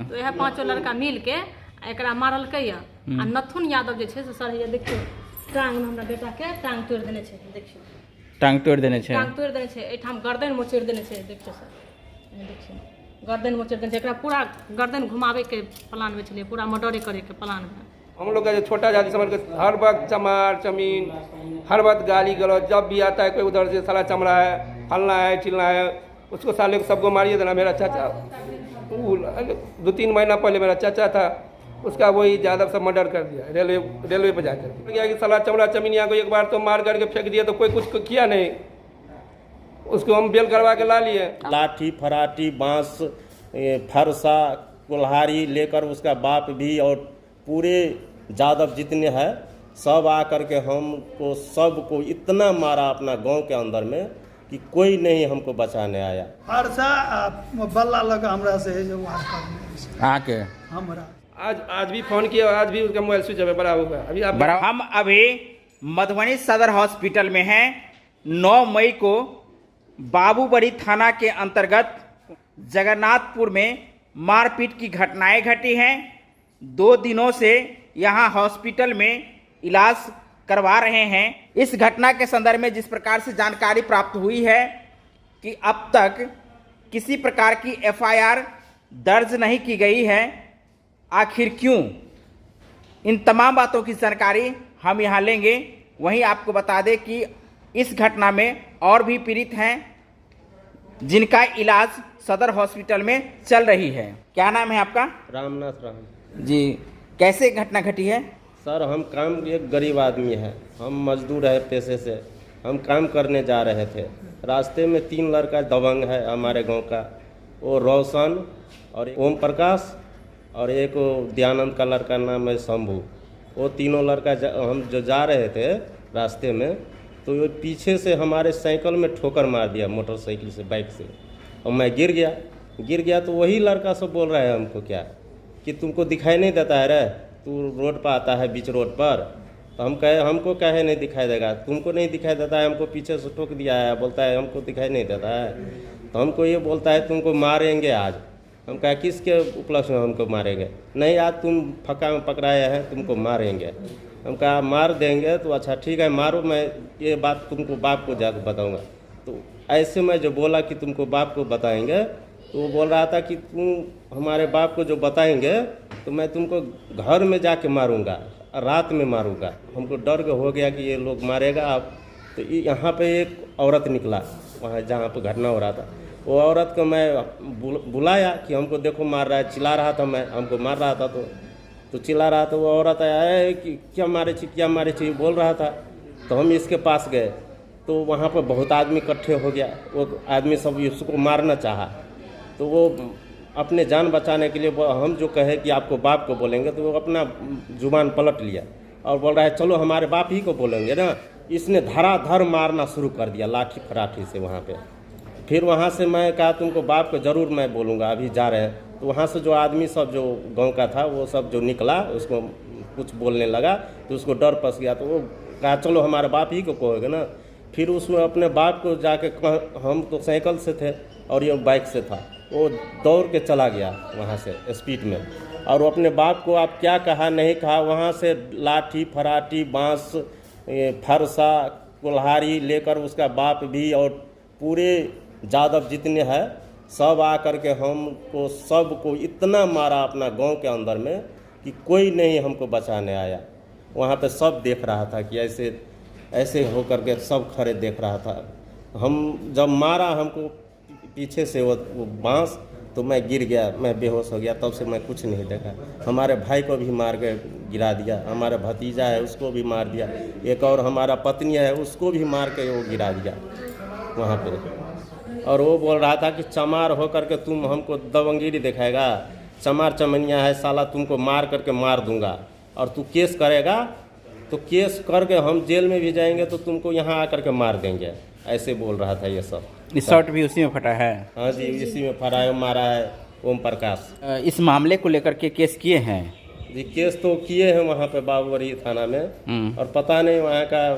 तो यह 5 लड़का मिल के एकरा मारलकै या आ नथुन यादव जे छै से सर ये देखियो टांग में हमरा बेटा के टांग तोड़ देने छै, देखियो टांग तोड़ देने छै, टांग तोड़ देने छै, एठाम गर्दन मोचेड़ देने छै, देखियो सर देखियो गर्दन मोचेड़ देने छै, एकरा पूरा गर्दन घुमावे के प्लान में छले, पूरा मर्डर करे के प्लान में। हम लोग का जो छोटा जाति समझ के हर वक्त चमार चमीन, हर वक्त गाली गलौज, जब भी आता है कोई उधर से साला चमड़ा है, फलना है, चिलना है, उसको साले को सबको मारिए देना। मेरा चाचा 2-3 महीना पहले मेरा चाचा था, उसका वही यादव सब मर्डर कर दिया रेलवे पे जाकर। क्या कि साला चमड़ा चमीनिया को एक बार तो मार करके फेंक दिया तो कोई कुछ किया नहीं, उसको हम बेल करवा के ला लिए। लाठी फराटी बांस फरसा कुल्हाड़ी लेकर उसका बाप भी और पूरे यादव जितने हैं सब आकर के हमको सबको इतना मारा अपना गांव के अंदर में कि कोई नहीं हमको बचाने आया। फरसा बल्ला लगा हमरा से जो आके हमरा आज भी फोन किया, आज भी उसका मोबाइल स्विच बड़ा हुआ है। अभी आप हम अभी मधुबनी सदर हॉस्पिटल में हैं। 9 मई को बाबूबड़ी थाना के अंतर्गत जगन्नाथपुर में मारपीट की घटनाएं घटी हैं। 2 दिनों से यहां हॉस्पिटल में इलाज करवा रहे हैं। इस घटना के संदर्भ में जिस प्रकार से जानकारी प्राप्त हुई है कि अब तक किसी प्रकार की एफआईआर दर्ज नहीं की गई है। आखिर क्यों, इन तमाम बातों की जानकारी हम यहाँ लेंगे। वहीं आपको बता दें कि इस घटना में और भी पीड़ित हैं जिनका इलाज सदर हॉस्पिटल में चल रही है। क्या नाम है आपका? रामनाथ राम जी। कैसे घटना घटी है? सर हम काम, एक गरीब आदमी है, हम मजदूर है पैसे से, हम काम करने जा रहे थे। रास्ते में 3 लड़का दबंग है हमारे गांव का, वो रोशन और ओम प्रकाश और एक दयानंद का लड़का नाम है शंभू। वो तीनों लड़का हम जो जा रहे थे रास्ते में, तो वो पीछे से हमारे साइकिल में ठोकर मार दिया, मोटरसाइकिल से, बाइक से, और मैं गिर गया। तो वही लड़का सब बोल रहा है हमको क्या कि तुमको दिखाई नहीं देता है रे, तू रोड पर आता है बीच रोड पर। तो हम कहे हमको कहे नहीं दिखाई देगा, तुमको नहीं दिखाई देता है, हमको पीछे से ठोक दिया है, बोलता है हमको दिखाई नहीं देता है। तो हमको ये बोलता है तुमको मारेंगे आज। हम कहा किसके उपलक्ष्य में हमको मारेंगे? नहीं, आज तुम फक्का में पकड़ाए हैं, तुमको मारेंगे। हम कहा मार देंगे तो अच्छा ठीक है मारो, मैं ये बात तुमको बाप को जाकर बताऊंगा। तो ऐसे मैं जो बोला कि तुमको बाप को बताएंगे, तो वो बोल रहा था कि तुम हमारे बाप को जो बताएंगे तो मैं तुमको घर में जाके मारूंगा, रात में मारूंगा। हमको डर हो गया कि ये लोग मारेगा आप। तो यहाँ पे एक औरत निकला वहाँ जहाँ पे घटना हो रहा था, वो औरत को मैं बुलाया कि हमको देखो मार रहा है, चिल्ला रहा था, मैं हमको मार रहा था तो चिल्ला रहा था। वो औरत आया कि क्या मारे छी बोल रहा था। तो हम इसके पास गए तो वहाँ पर बहुत आदमी इकट्ठे हो गया। वो आदमी सब उसको मारना चाहा, तो वो अपने जान बचाने के लिए हम जो कहे कि आपको बाप को बोलेंगे, तो वो अपना जुबान पलट लिया और बोल रहा है चलो हमारे बाप ही को बोलेंगे ना। इसने धराधर मारना शुरू कर दिया लाठी फराठी से वहाँ पे। फिर वहाँ से मैं कहा तुमको बाप को ज़रूर मैं बोलूँगा, अभी जा रहे हैं। तो वहाँ से जो आदमी सब जो गांव का था वो सब जो निकला, उसको कुछ बोलने लगा तो उसको डर पस गया। तो वो कहा चलो हमारे बाप ही को कहोगे ना। फिर उसमें अपने बाप को जाके, हम तो साइकिल से थे और ये बाइक से था, वो दौड़ के चला गया वहाँ से स्पीड में। और वो अपने बाप को आप क्या कहा नहीं कहा, वहाँ से लाठी फराटी बांस फरसा कुल्हाड़ी लेकर उसका बाप भी और पूरे यादव जितने हैं सब आकर के हमको सबको इतना मारा अपना गांव के अंदर में कि कोई नहीं हमको बचाने आया। वहाँ पे सब देख रहा था कि ऐसे होकर के सब खड़े देख रहा था। हम जब मारा हमको पीछे से वो बांस, तो मैं गिर गया, मैं बेहोश हो गया। तब से मैं कुछ नहीं देखा। हमारे भाई को भी मार के गिरा दिया, हमारा भतीजा है उसको भी मार दिया, एक और हमारा पत्नी है उसको भी मार के वो गिरा दिया वहाँ पे। और वो बोल रहा था कि चमार होकर के तुम हमको दबंगगिरी दिखाएगा, चमार चमनिया है साला, तुमको मार करके मार दूंगा, और तू केस करेगा तो केस करके हम जेल में भी जाएंगे तो तुमको यहाँ आकर के मार देंगे, ऐसे बोल रहा था ये सब। शॉट भी उसी में फटा है? हाँ जी, इसी में फटा है, मारा है ओम प्रकाश। इस मामले को लेकर के केस किए हैं जी? केस तो किए हैं वहाँ पे बाबूबड़ी थाना में, और पता नहीं वहाँ का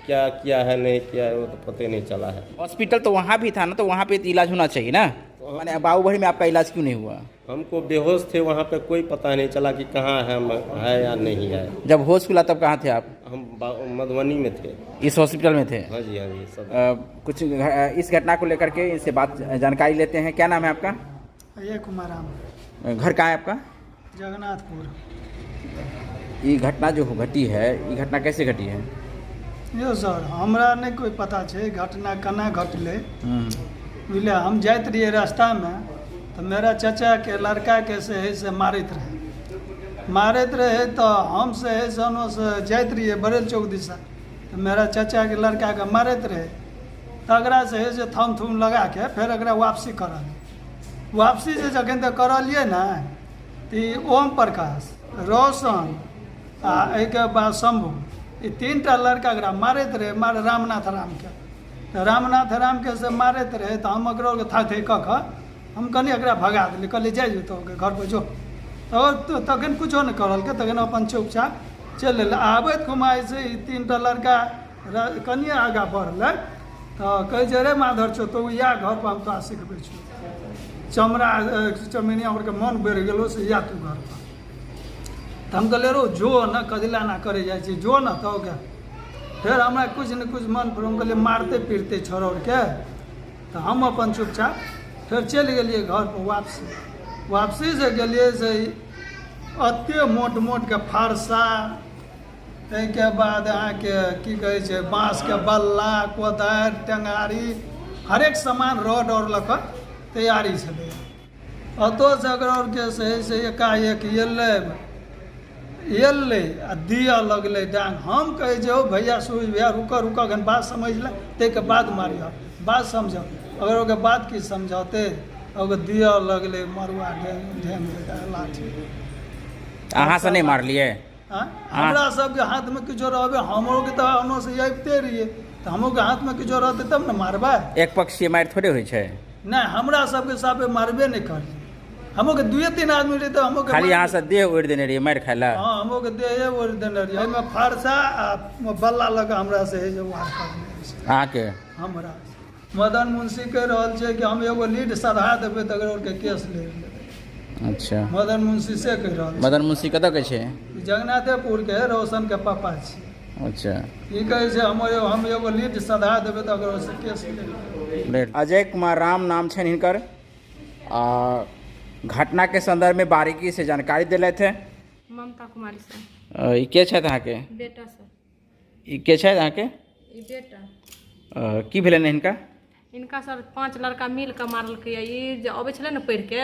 क्या किया है नहीं किया है वो तो पता ही नहीं चला है। हॉस्पिटल तो वहाँ भी था ना, तो वहाँ पे इलाज होना चाहिए ना। मैंने बाबूबड़ी में आपका इलाज क्यों नहीं हुआ? हमको बेहोश थे, वहाँ पे कोई पता नहीं चला कि कहाँ है या नहीं है। जब होश खुला तब कहाँ थे आप? हम मधुबनी में थे। इस हॉस्पिटल में थे? हाँ जी, हाँ जी, सब। कुछ इस घटना को लेकर के इनसे बात जानकारी लेते हैं। क्या नाम है आपका? ये कुमाराम, घर कहाँ है आपका? जगन्नाथपुर। ये घटना जो घटी है, ये घटना कैसे घटी है? यो सर, हमरा नहीं कोई पता छे घटना केना घटले। बुझलिए, हम जाइत रहिए रास्ता में तो मेरा चाचा के लड़का के से मारैत रहे तो हम से जाइत रहिए बरेल चौक दिशा, तो मेरा चाचा के लड़का के मारैत रहे तो एकरा से थम थुम लगा के फिर एकरा वापसी वापसी से जखन तक करलिए ना तो ओम प्रकाश, रोशन आ एके बाद शंभू, ये 3टा लड़का एकरा मारैत रहे, रामनाथ राम के। तो रामनाथ राम के से मारैत रहे तो हम एकरो के था कऽ हम कनी एकरा भगा दिली, कहलिए जाइ तो घर पर जो। तो तखन कुछो नहीं करल के, तखन अपन चुपचाप चलि एलै। आबैत घुमाइ से 3टा लड़का कनिए आगाँ बढ़लै तो कहै छै रे माधर छौ तो या घर पर हम तोरा सिखबै छौ, चमड़ा चमिनिया के मन बढ़ि गेलो से या तू घर पर। तो हम कहलिए रो जो न कदिला ना करे जाइ छी, जो न तो के। फिर हमरा कुछ न कुछ मन पर हम कहलिए मारते पीटते छोड़ के, तो हम अपन चुपचाप फिर चलि गेलिए घर पर वापसी से गेलिए से अते मोट के फरसा, ताहिके बाद अहाँके की कहै छै बाँस के बल्ला, कोदारि, टेंगारी, हरेक सामान रॉड और लऽ कऽ तैयारी छलै। अतऽ से अगर के से एकाएक एलै आ दिया लगलै डांग। हम कहै छै ओ भैया सूझ भैया रुकऽ गन, बात समझ ले, ताहिके बाद मारियौ, बात समझौ। अगर ओके बात की समझौते ओके दिया लगलै मरुआ ढेंग लाठी। अहाँ से नहीं मार लिए? हमरा सबके हाथ में किछो रहबे, हमरो के तो ओनो से आबिते रहिए, तो हमरो के हाथ में किछो रहते तब न मारबै। एक पक्षीय मारि थोड़े होइ छै। नहीं, हमरा सबके साथे मारबे नहीं करी। हमो के 2-3 आदमी रहे तो हमो के खाली यहाँ से देह ओढ़ देने रहिए मारि खाय ला? हाँ, हमो के देह ओढ़ देने रहिए। एहिमे फरसा आ बल्ला लगा हमरा से है जो वार कर अहाँ के? हमरा मदन मुंशी कह रहल छै कि हम एगो लीड सधा देबै तो अगर के केस ले लेबै। अच्छा, मदन मुंशी से कह रहल छै। मदन मुंशी कतऽ के छै? जगन्नाथपुर के, रोशन के पापा छै। अच्छा, ई कहै छै हम एगो लीड सधा देबै तो अगर से केस ले लेबै। अजय कुमार राम नाम छनि हिनकर। घटना के संदर्भ में बारीकी से जानकारी दिले थे। ममता कुमारी सर। ई के छथि अहाँके? बेटा सर। ई के छथि अहाँके? ई बेटा। की भेलनि हिनका? इनका सर 5 लड़का मिल के मारलकै। ई जे अबै छलै ने पढ़ि के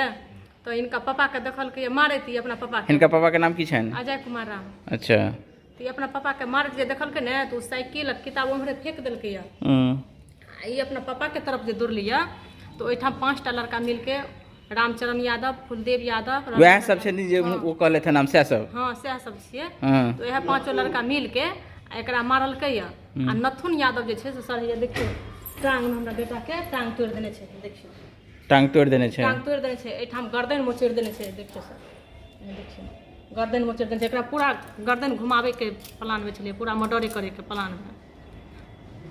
तो इनका पापा के देखलकै मारैत, अपना पापा के। हिनका पापा के नाम की छनि? अजय कुमार राम। अच्छा, तो ई अपना पापा के मारैत जे देखलकै ने तो साइकिल किताब उम्हरे फेंक देलकै। ई अपना पापा के तरफ जे दौड़लिए तो ओहिठाम 5टा लड़का मिल के, रामचरण यादव, फुलदेव यादव, वह सब छै जे वो कहले थे नाम, सएह सब? हाँ, सएह सब छियै। तो इएह 5 लड़का मिल के एकरा मारलकै। आ नथुन यादव जे छै से सर ये देखियो टांग में हमरा बेटा के टांग तोड़ देने छै। देखियो टांग तोड़ देने छै। टांग तोड़ देने छै, एठाम गर्दन मोचेड़ देने छै। देखियो सर, देखियो गर्दन मोचेड़ देने छै। एकरा पूरा गर्दन घुमावे के प्लान में छलै, पूरा मर्डरे करे के प्लान में।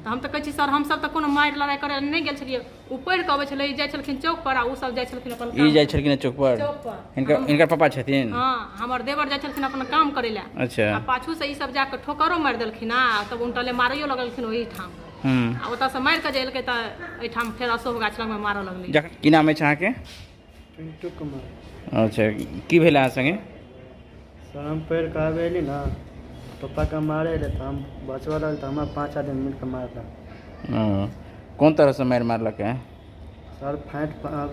तो हम तो कहै छी सर, हम सब तो कोनो मारि लड़ाई करे नहीं गेल छलिए। ऊपर के अबै छलै, जाइ छलखिन चौक पर, आ उ सब जाइ छलखिन अपन ई जाइ छलखिन चौक पर? इनकर पापा छथिन? हाँ, हमर देवर जाइ छलखिन अपन काम करे ला। अच्छा, आ पाछू से ई सब जाके ठोकरो मारि देलखिन। तब उनटले मारियो लगलखिन ओही ठाम। आ ओतऽ से मारि के जे एलकै तऽ एहिठाम फेर अशोक गाछ लग में मारऽ लगलै। की नाम अछि अहाँके? पिंटू कुमार। अच्छा, की भेल अहाँ संगे? सर हम पढ़ि कऽ आबे अयली ने, पप्पा के मारे रहे तो हम बचबऽ रहल तो हमारा 5 आदमी मिल के मारलक। कौन तरह से मारि मारलक है? सर फाँट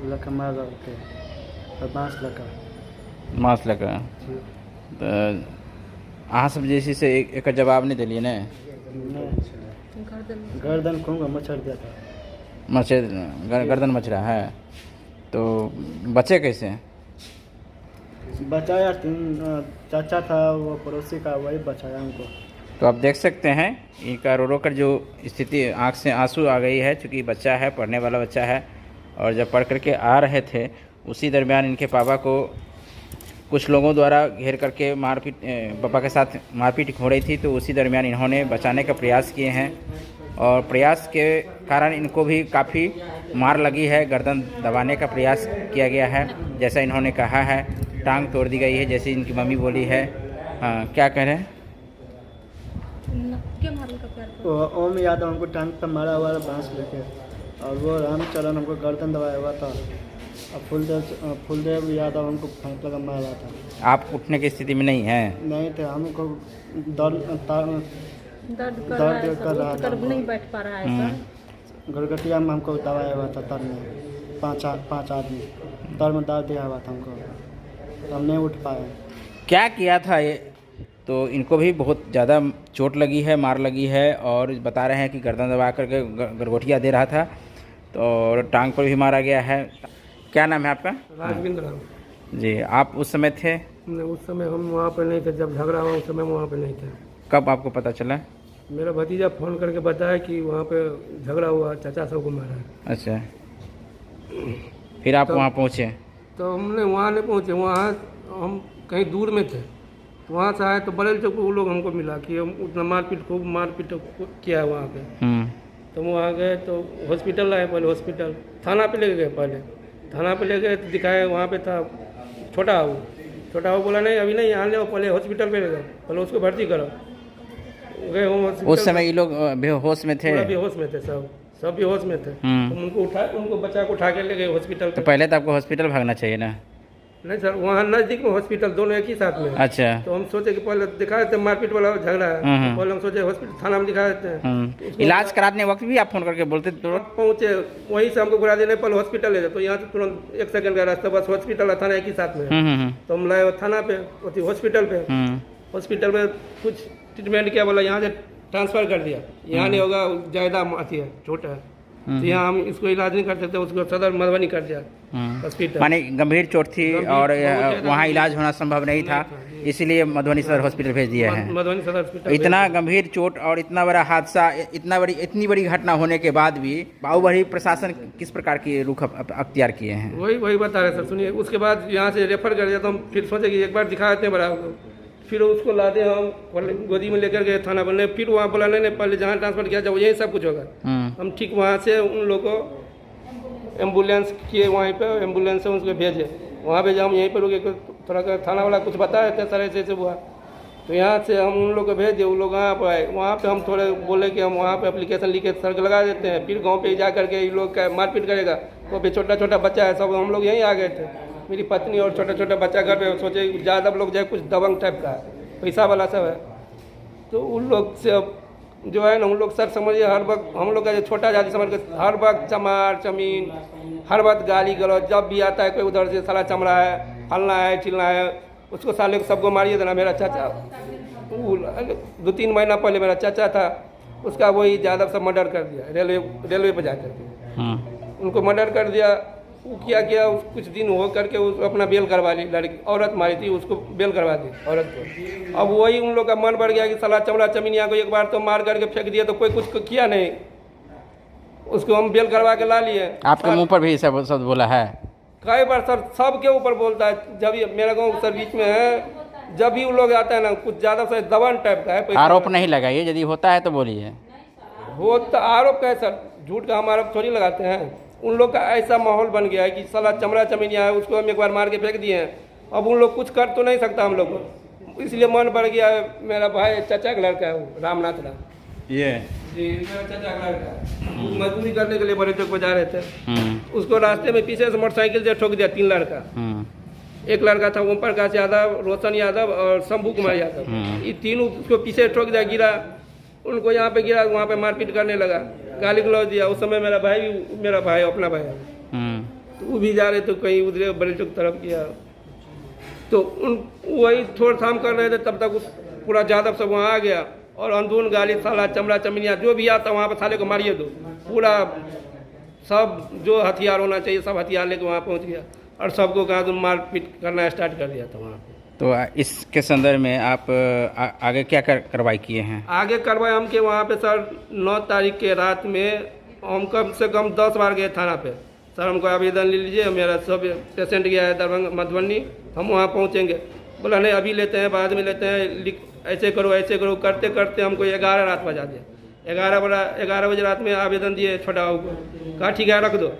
लऽ मार रखे और बाँस मांस लऽ कऽ। तऽ अहाँ सब जे छै से एकर जवाब नहीं दिलिए ने? गर्दन कहूँगा मच्छर दिया था। गर्दन मचरा है तो बचे कैसे? बचाया, 3 चाचा था वो पड़ोसी का, वही बचाया हमको। तो आप देख सकते हैं इनका रो कर जो स्थिति, आँख से आंसू आ गई है, क्योंकि बच्चा है, पढ़ने वाला बच्चा है। और जब पढ़ करके आ रहे थे उसी दरमियान इनके पापा को कुछ लोगों द्वारा घेर करके मारपीट, पापा के साथ मारपीट हो रही थी। तो उसी दरमियान इन्होंने बचाने का प्रयास किए हैं और प्रयास के कारण इनको भी काफ़ी मार लगी है, गर्दन दबाने का प्रयास किया गया है। जैसा इन्होंने कहा है, टांग तोड़ दी गई है, जैसे इनकी मम्मी बोली है। हाँ, क्या कह रहे हैं? क्या मारने का प्यार वो ओम यादव हमको टांग पर मारा हुआ था बांस लेके, और वो रामचरण हमको गर्दन दबाया हुआ था, और फुलदेव यादव हमको फेंक लगा मारा था। आप उठने की स्थिति में नहीं हैं? नहीं थे, हमको दर्द कर रहा था, नहीं बैठ पा रहा है सर। गड़गटिया में हमको दबाया हुआ था, तर में पाँच आदमी तर में दर्द दिया हुआ था हमको, तो हम नहीं उठ पाए। क्या किया था ये? तो इनको भी बहुत ज़्यादा चोट लगी है, मार लगी है, और बता रहे हैं कि गर्दन दबा करके गरगोटिया दे रहा था, तो और टांग पर भी मारा गया है। क्या नाम है आपका? राजविंद्र राम। जी, आप उस समय थे? उस समय हम वहाँ पर नहीं थे, जब झगड़ा हुआ उस समय वहाँ पर नहीं थे। कब आपको पता चला? मेरा भतीजा फ़ोन करके बताया कि वहाँ पे झगड़ा हुआ, चाचा सबको मारा है। अच्छा, फिर आप वहाँ पहुँचे? तो हमने वहाँ नहीं पहुँचे, वहाँ हम कहीं दूर में थे, वहाँ से आए तो बड़े चौक वो लोग हमको मिला कि हम उतना खूब मारपीट किया है वहाँ पे। तो वहाँ गए तो हॉस्पिटल लाए, पहले हॉस्पिटल थाना पे ले गए, पहले थाना पे ले गए तो दिखाए, वहाँ पे था छोटा वो बोला नहीं अभी नहीं, यहाँ ले आओ, पहले हॉस्पिटल पे ले गए, पहले उसको भर्ती करो। गए हम हॉस्पिटल। उस समय ये लोग बेहोश में थे? बेहोश में थे, सब बेहोश में थे। तो उनको बच्चा को उठा के ले गए हॉस्पिटल। तो पहले तो आपको हॉस्पिटल भागना चाहिए ना? नहीं सर, वहाँ नज़दीक में हॉस्पिटल, दोनों एक ही साथ में। अच्छा। तो हम सोचे कि पहले दिखा देते, मारपीट वाला झगड़ा है, तो पहले हम सोचे हॉस्पिटल थाना में दिखा देते हैं। इलाज कराने वक्त भी आप फोन करके बोलते तुरंत? पहुँचे वहीं से हमको घुरा देने, पहले हॉस्पिटल ले जाए, तो यहाँ से तुरंत 1 सेकंड का रास्ता, बस हॉस्पिटल और थाना एक ही साथ में। तो हम लाए थाना पे, हॉस्पिटल पे। हॉस्पिटल में कुछ ट्रीटमेंट किया, बोला यहाँ से ट्रांसफ़र कर दिया, यहाँ नहीं होगा, ज़्यादा अथी है, छोटा है, तो यहाँ हम इसको इलाज नहीं कर सकते, उसको सदर मधुबनी कर दिया हॉस्पिटल। माने गंभीर चोट थी और वहाँ इलाज होना संभव नहीं था, इसीलिए मधुबनी सदर हॉस्पिटल भेज दिया है। मधुबनी सदर हॉस्पिटल। इतना गंभीर चोट और इतना बड़ा हादसा, इतनी बड़ी घटना होने के बाद भी बाबूबड़ी प्रशासन किस प्रकार की रुख अख्तियार किए हैं? वही बता रहे सर, सुनिए। उसके बाद यहाँ से रेफर कर दिया, तो हम फिर सोचे कि एक बार दिखा देते हैं बड़ा, फिर उसको लादे हम गोदी में लेकर गए थाना बनने, फिर वहाँ बोला नहीं पहले जहाँ ट्रांसफर किया जाए यही सब कुछ होगा। हम ठीक वहाँ से उन लोगों को एम्बुलेंस किए, वहीं पे एम्बुलेंस से उसको भेजे, वहाँ पे हम यहीं पर रुके, थोड़ा थाना वाला कुछ बताया था सर ऐसे हुआ, तो यहाँ से हम उन लोग को भेजे, उन लोग यहाँ पर आए, वहाँ पे हम थोड़े बोले कि हम वहाँ पे एप्लीकेशन लिख के सड़क लगा देते हैं, फिर गाँव पे जा करके ये लोग का मारपीट करेगा, तो फिर छोटा बच्चा है, सब हम लोग यहीं आ गए थे, मेरी पत्नी और छोटा बच्चा घर पे। सोचे ज़्यादा लोग जाए, कुछ दबंग टाइप का पैसा वाला सब है, तो उन लोग से जो है ना, उन लोग सर समझिए हर वक्त हम लोग का जो छोटा जाति समझ के हर वक्त चमार चमीन, हर वक्त गाली गलौज, जब भी आता है कोई उधर से साला चमड़ा है, फलना है, चिलना है, उसको साले को सबको मारिए देना। मेरा चाचा 2-3 महीना पहले मेरा चाचा था, उसका वही यादव सब मर्डर कर दिया, रेलवे पर जा करके उनको मर्डर कर दिया। वो किया कुछ दिन हो करके उसको अपना बेल करवा ली, लड़की औरत मारी थी, उसको बेल करवा दी औरत को। अब वही उन लोग का मन बढ़ गया कि साला चमड़ा चमीनिया को एक बार तो मार करके फेंक दिया, तो कोई कुछ किया नहीं, उसको हम बेल करवा के ला लिए। आपके मुंह पर भी सब बोला है? कई बार सर, सबके ऊपर बोलता है। जब ये मेरा गाँव सर बीच में है, जब भी वो लोग आता है ना, कुछ ज़्यादा से दबान टाइप का है। आरोप नहीं लगाइए, यदि होता है तो बोलिए। वो तो आरोप का है सर, झूठ का हम आरोप थोड़ी लगाते हैं। उन लोग का ऐसा माहौल बन गया है कि साला चमड़ा चमीनिया है, उसको हम एक बार मार के फेंक दिए हैं, अब उन लोग कुछ कर तो नहीं सकता हम लोग को, इसलिए मन बढ़ गया है। मेरा भाई चाचा का लड़का है, वो रामनाथ राम, ये जी मेरा चाचा का लड़का है, मजदूरी करने के लिए बड़े चौक पर जा रहे थे, उसको रास्ते में पीछे से मोटरसाइकिल से ठोक दिया 3 लड़का। एक लड़का था ओम प्रकाश यादव, रोशन यादव और शंभू कुमार यादव, ये तीनों उसको पीछे ठोक दिया, गिरा, उनको यहाँ पे गिरा, वहाँ पे मारपीट करने लगा, गाली गलौज दिया। उस समय मेरा भाई अपना भाई है, तो वो भी जा रहे तो कहीं उधरे बड़े चौक तरफ किया, तो वही थोड़ थाम कर रहे थे, तब तक उस पूरा यादव सब वहाँ आ गया, और अंधून गाली साला चमड़ा चमीनिया जो भी आता वहाँ पे साले को मारिए दो, पूरा सब जो हथियार होना चाहिए सब हथियार लेके वहाँ पहुँच गया, और सबको कहा तो मारपीट करना स्टार्ट कर दिया था वहाँ पे। तो इसके संदर्भ में आप आगे क्या कार्रवाई किए हैं? आगे कार्रवाई हम के वहाँ पे सर 9 तारीख के रात में हम कम से कम 10 बार गए थाना पे, सर हमको आवेदन ले लीजिए, मेरा सब पेशेंट गया है दरभंगा मधुबनी, हम वहाँ पहुँचेंगे। बोला नहीं अभी लेते हैं, बाद में लेते हैं, ऐसे करो करते करते हमको 11 रात बजा दिया। 11 बजे रात में आवेदन दिए छोटा बाबू को, कहा ठीक है रख दो,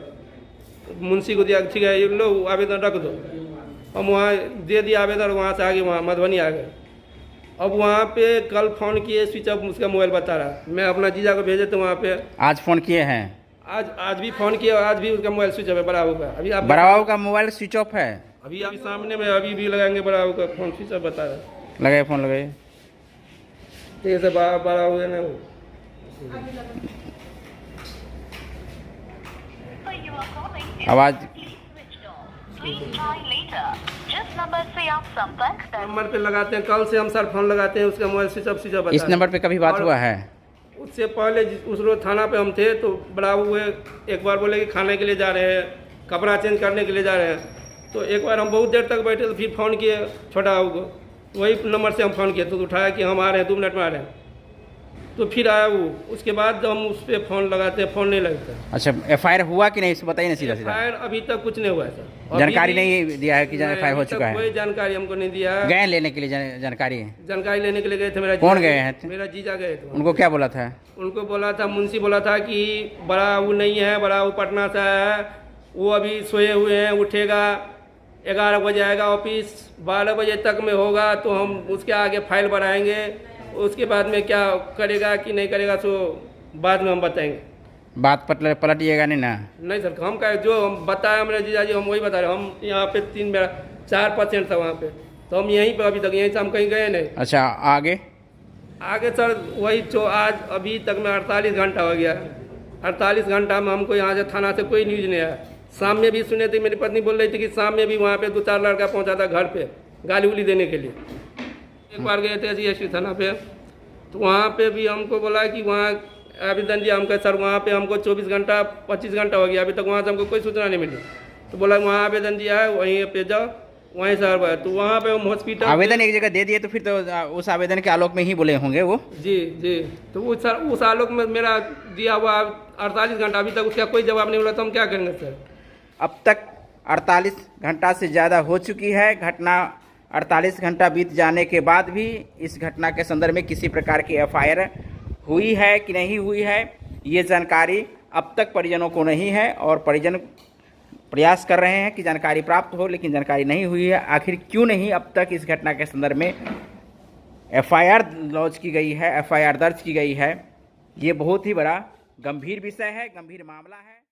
मुंशी को दिया, ठीक है ये लो आवेदन रख दो। हम वहाँ दे दिया आवेदन, वहाँ से आगे वहाँ मधुबनी आ गए। अब वहाँ पे कल फ़ोन किए, स्विच ऑफ उसका मोबाइल बता रहा। मैं अपना जीजा को भेजे थे वहाँ पे, आज फोन किए हैं? आज भी फ़ोन किया, आज भी उसका मोबाइल स्विच ऑफ है बड़ा बाबू का। अभी आप बड़ा बाबू का मोबाइल स्विच ऑफ है? अभी सामने में अभी भी लगाएंगे, बड़ा बाबू का फ़ोन स्विच ऑफ बता रहा है। लगाए फ़ोन लगाए। जैसे बड़ा बाबू है ना वो। आवाज़ जिस नंबर से आप संपर्क कर नंबर पे लगाते हैं, कल से हम सर फोन लगाते हैं, उसका मोबाइल स्विच ऑफ बता। इस नंबर पे कभी बात हुआ है? उससे पहले उस रोज थाना पे हम थे तो बड़ा हुए एक बार बोले कि खाने के लिए जा रहे हैं, कपड़ा चेंज करने के लिए जा रहे हैं। तो एक बार हम बहुत देर तक बैठे तो फिर फ़ोन किए छोटा बाबू को, वही नंबर से हम फ़ोन किए तो उठाया कि हम आ रहे हैं, 2 मिनट में आ रहे हैं। तो फिर आया वो, उसके बाद जब हम उस पर फ़ोन लगाते हैं फ़ोन नहीं लगता। अच्छा, FIR हुआ कि नहीं इसको बताइए ना सीधा सीधा। FIR अभी तक कुछ नहीं हुआ है सर। जानकारी नहीं दिया है कि FIR हो चुका है? कोई जानकारी हमको नहीं दिया है। गए लेने के लिए जानकारी लेने के लिए गए थे। मेरा कौन गए हैं? मेरा जीजा गए थे। उनको क्या बोला था? उनको बोला था, मुंशी बोला था कि बड़ा वो नहीं है, बड़ा वो पटना से आया है, वो अभी सोए हुए हैं, उठेगा 11 बजे आएगा ऑफिस, 12 बजे तक में होगा तो हम उसके आगे फाइल बढ़ाएंगे, उसके बाद में क्या करेगा कि नहीं करेगा सो बाद में हम बताएंगे। बात पलटिएगा नहीं ना? नहीं सर, हम का जो हम बताया मेरे जीजा जी, हम वही बता रहे। हम यहाँ पे 4% था वहाँ पे, तो हम यहीं पे अभी तक, यहीं से हम कहीं गए नहीं। अच्छा, आगे सर वही जो आज अभी तक में 48 घंटा हो गया। 48 घंटा में हमको यहाँ से थाना से कोई न्यूज़ नहीं आया। शाम में भी सुने थे, मेरी पत्नी बोल रही थी कि शाम में भी वहाँ पे 2-4 लड़का पहुँचा था घर पे गाली उली देने के लिए। एक बार गए थे GST थाना पे, तो वहाँ पे भी हमको बोला कि वहाँ आवेदन दिया। हम कहे सर वहाँ पे हमको 24 घंटा 25 घंटा हो गया, अभी तक वहाँ से हमको कोई सूचना नहीं मिली। तो बोला वहाँ आवेदन दिया है, वहीं पे जाओ, वहीं सर। तो वहाँ पे हम हॉस्पिटल आवेदन एक जगह दे दिए तो फिर तो उस आवेदन के आलोक में ही बोले होंगे वो? जी। तो उस आलोक में मेरा दिया हुआ 48 घंटा, अभी तक उसका कोई जवाब नहीं मिला, तो हम क्या करेंगे सर? अब तक 48 घंटा से ज़्यादा हो चुकी है घटना। 48 घंटा बीत जाने के बाद भी इस घटना के संदर्भ में किसी प्रकार की FIR हुई है कि नहीं हुई है, ये जानकारी अब तक परिजनों को नहीं है। और परिजन प्रयास कर रहे हैं कि जानकारी प्राप्त हो, लेकिन जानकारी नहीं हुई है। आखिर क्यों नहीं अब तक इस घटना के संदर्भ में FIR लॉन्च की गई है, FIR दर्ज की गई है? ये बहुत ही बड़ा गंभीर विषय है, गंभीर मामला है।